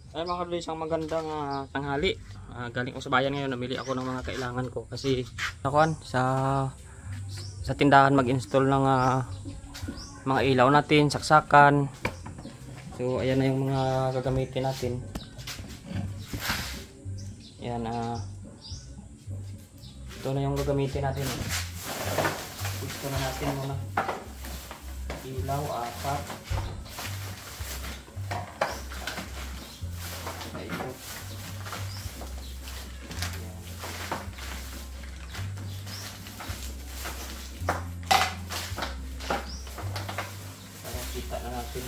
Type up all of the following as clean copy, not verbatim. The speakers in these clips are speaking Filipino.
Ay mga kadol, isang magandang tanghali. Galing ko sa bayan ngayon, namili ako ng mga kailangan ko kasi nakuan sa tindahan mag-install ng mga ilaw natin, saksakan. So ayan na yung mga gagamitin natin. Yan ito na yung gagamitin natin. Gusto na natin muna. Ilaw, apat. Ito. Yan. Para kita na natin.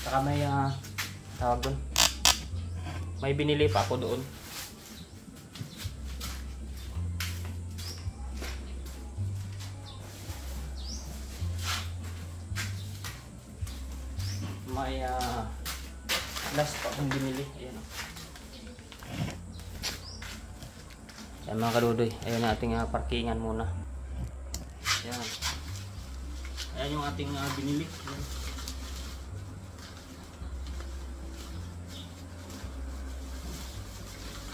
Saka may tawag doon. May binili pa ako doon. May last pa akong binili. Ayan o. Ayan mga kadudoy. Ayan ating parkingan muna. Ayan. Ayan yung ating binili. Ayan.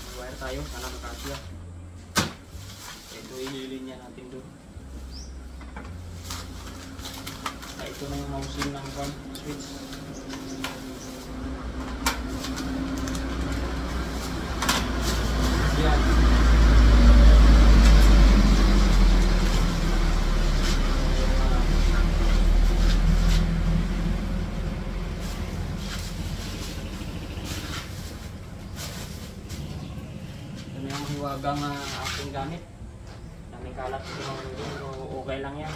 Mag-wire tayo. Sana kakasya. Ito ililinya natin doon. Ito na yung housing ng switch. Yan. Ito na yung mahiwagang aking gamit. Daming kalat pero okay lang yan.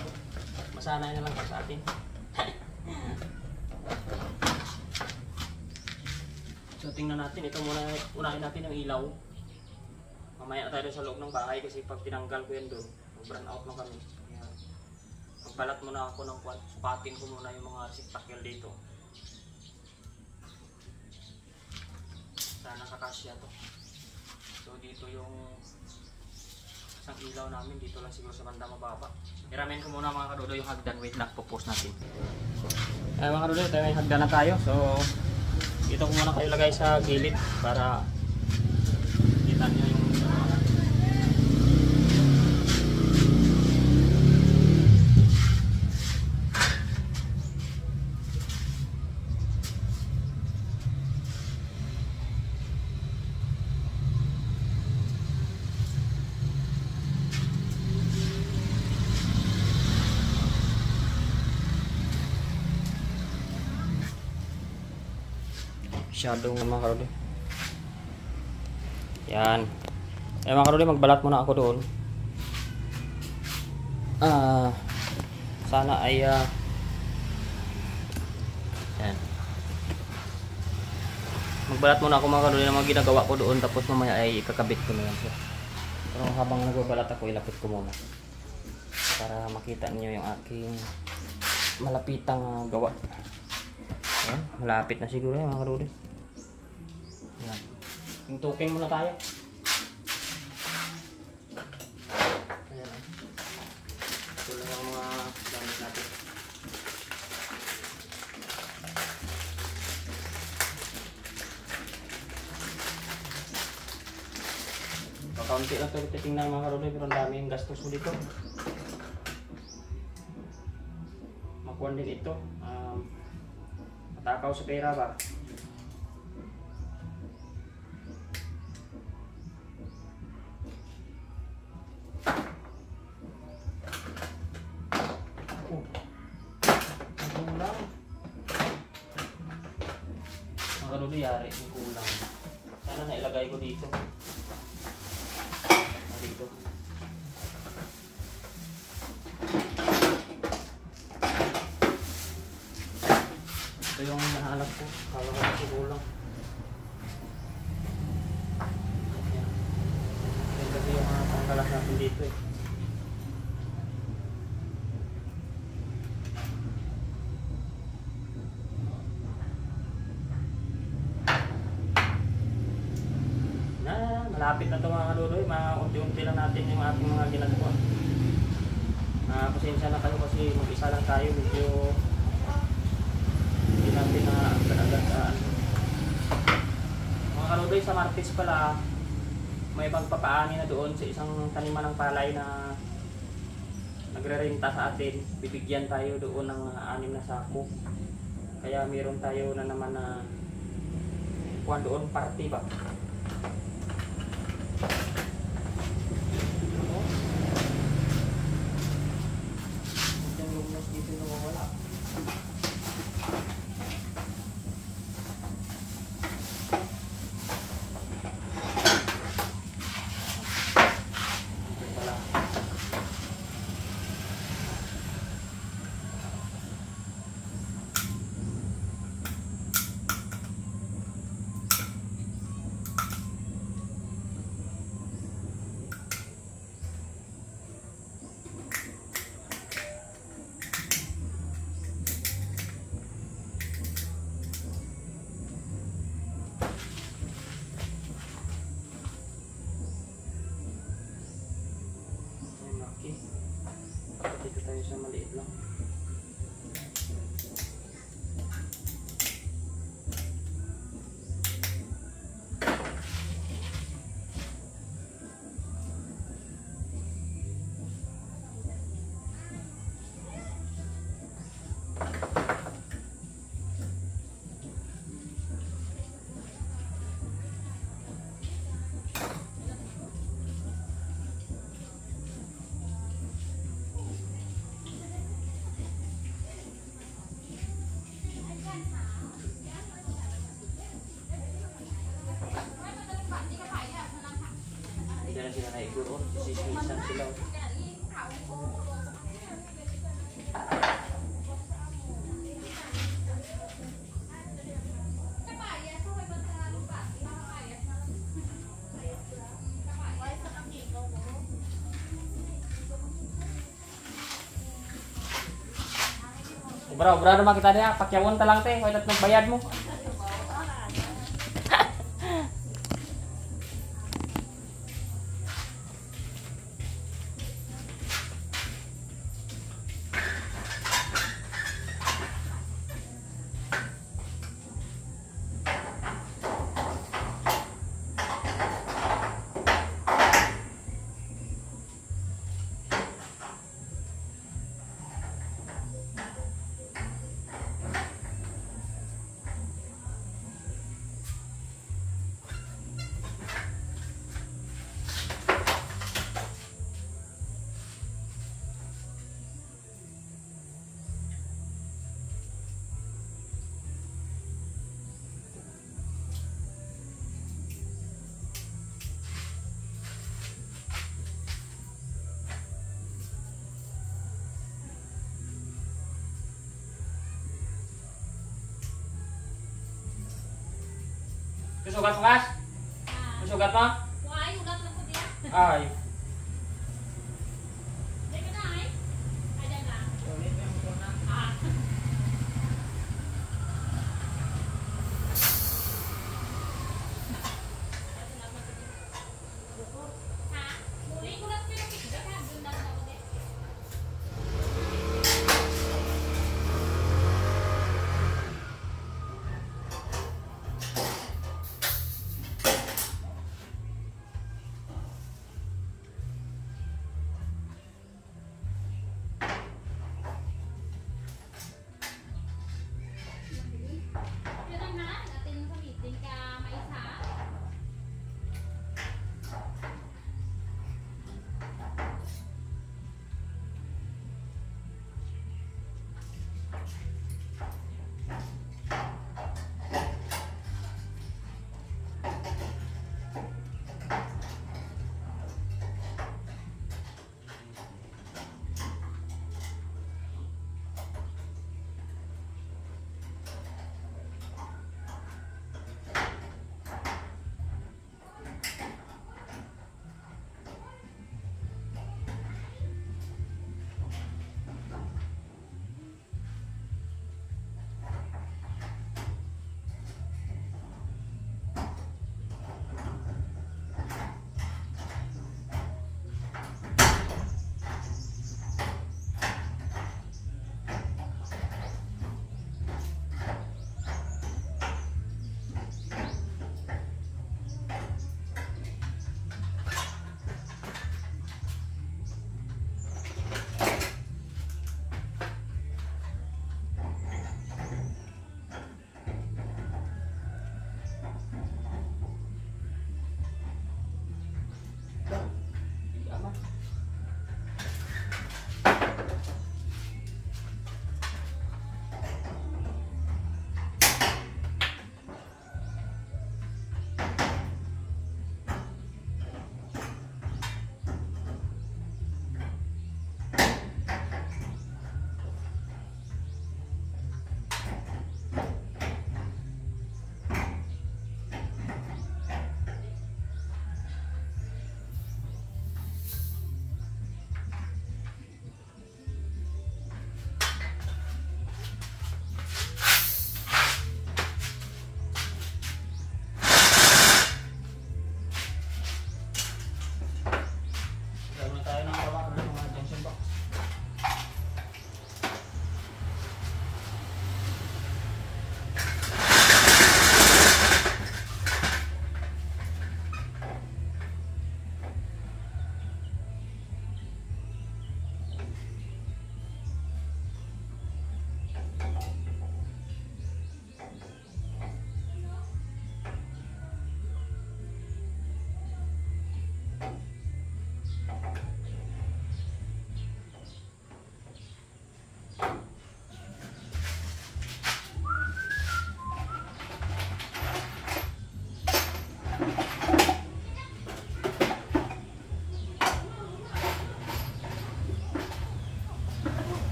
Masanay na lang pa sa atin. So tingnan natin, ito muna, unahin natin yung ilaw. Mamaya na tayo sa loob ng bahay kasi pag tinanggal ko yan doon, mag-burn out na kami. Ayan. Magbalat muna ako ng kwan, sukatin ko muna yung mga receptacle dito. Sana kakasya to. So dito yung isang ilaw namin, dito lang siguro sa banda mababa. Iramin ko muna mga kadudo yung hagdan, wait lang, po-post natin. Ay mga kadudo, tayo may hagdan na tayo. So dito ko muna kayo lagay sa gilid para kita nyo yung masyadong mga karode. Yan. Mga karode, magbalat muna ako doon. Sana ay yan. Magbalat muna ako mga karode ng mga ginagawa ko doon, tapos mamaya ay kakabit ko na yan. Pero habang nagbabalat ako, ilapit ko muna para makita niyo yung aking malapitang gawa. Yan, malapit na siguro yan mga karode. Yan. Tuntukin muna tayo. Ayan. Ito lang ang mga gamit natin. Pakaunti lang ito titingnan mga karode, pero ang dami yung gastos mo dito. Makuha din ito. Matakaw sa pera ba? Yari yung kulang. Sana nailagay ko dito. Dito. Ito yung nahanap ko. Kala ko kasi kulang. Yan kasi yung mga pangkalas natin dito eh. Malapit na ito mga kadudoy, unti-unti lang natin yung ating mga ginagawa. Pasensya na kayo kasi mag-isa lang tayo, medyo hindi natin na agad-agad ano doon sa Martes pala, may pagpapaani na doon sa isang taniman ng palay na nagre-renta sa atin. Bibigyan tayo doon ng 6 na sako. Kaya meron tayo na naman na kuwan doon, party ba? Yung lumnos dito nawawala. Dito tayo sa maliit lang. Diyan na sila naiguro, sisimisan sila. Ubra naman kita niya, pakyawon ta lang te, kaya tatlong bayad mo. Sugat-sugat? Sugat mo? Ay, ugat lang ko diya. Ay. Dito na ay. Ada na. Ah. Ha? Muli ko lang pero kita ka dun na ako din.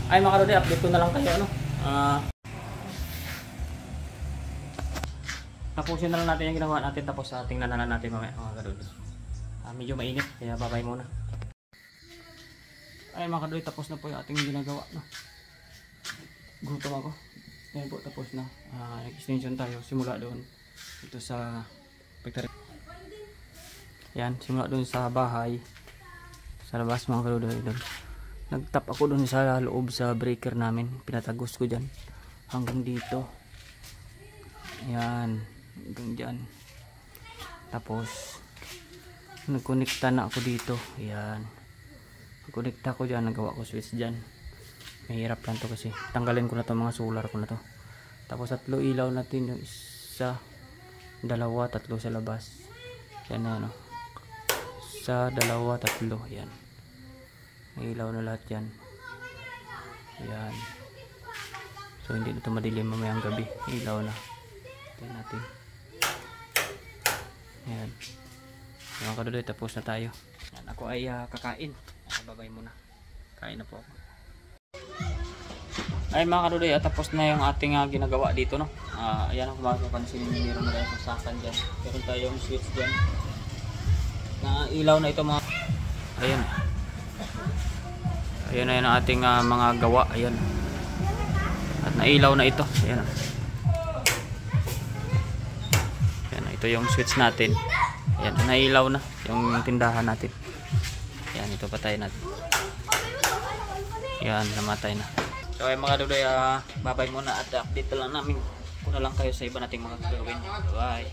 Ay mga kaduday, update ko na lang kayo ano. Tapusin na lang natin yung ginawa natin, tapos tingnan na lang natin mamaya mga kaduday. Medyo mainit kaya babay muna. Ay mga kaduday, tapos na po yung ating ginagawa no. Gutom ako. Ayan po, tapos na. Extension tayo simula doon ito sa factory. Yan, simula doon sa bahay sa labas mga kaduday doon. Nagtap ako doon sa loob sa breaker namin, pinatagos ko dyan hanggang dito. Yan, hanggang dyan. Tapos nagkonekta na ako dito. Yan, nagkonekta ko dyan, nagawa ko switch dyan. Mahirap lang to kasi tanggalin ko na to, mga solar ko na to. Tapos 3 ilaw natin, yung isa, 2, 3 sa labas. Yan na no, 1, 2, 3. Yan, may ilaw na lahat yan. Yan, so hindi na ito madilim mamayang gabi, ilaw na. Tingnan natin. Yan mga kaduday, tapos na tayo. Yan, ako ay kakain. Babay muna, kain na po ako. Ay mga kaduday, tapos na yung ating ginagawa dito no. Ayan ang mapapansin niyo, meron na tayong sasakan dyan, meron tayong switch dyan na ilaw na ito mga. Ayan, ayan na yung ating mga gawa. Ayan, at nailaw na ito. Ayan, ayan, ito yung switch natin. Ayan, nailaw na yung tindahan natin. Ayan, ito patay natin. Ayan, namatay na. So ay mga kaduday, babay muna at update lang namin kung na lang kayo sa iba nating mga gagawin. Bye.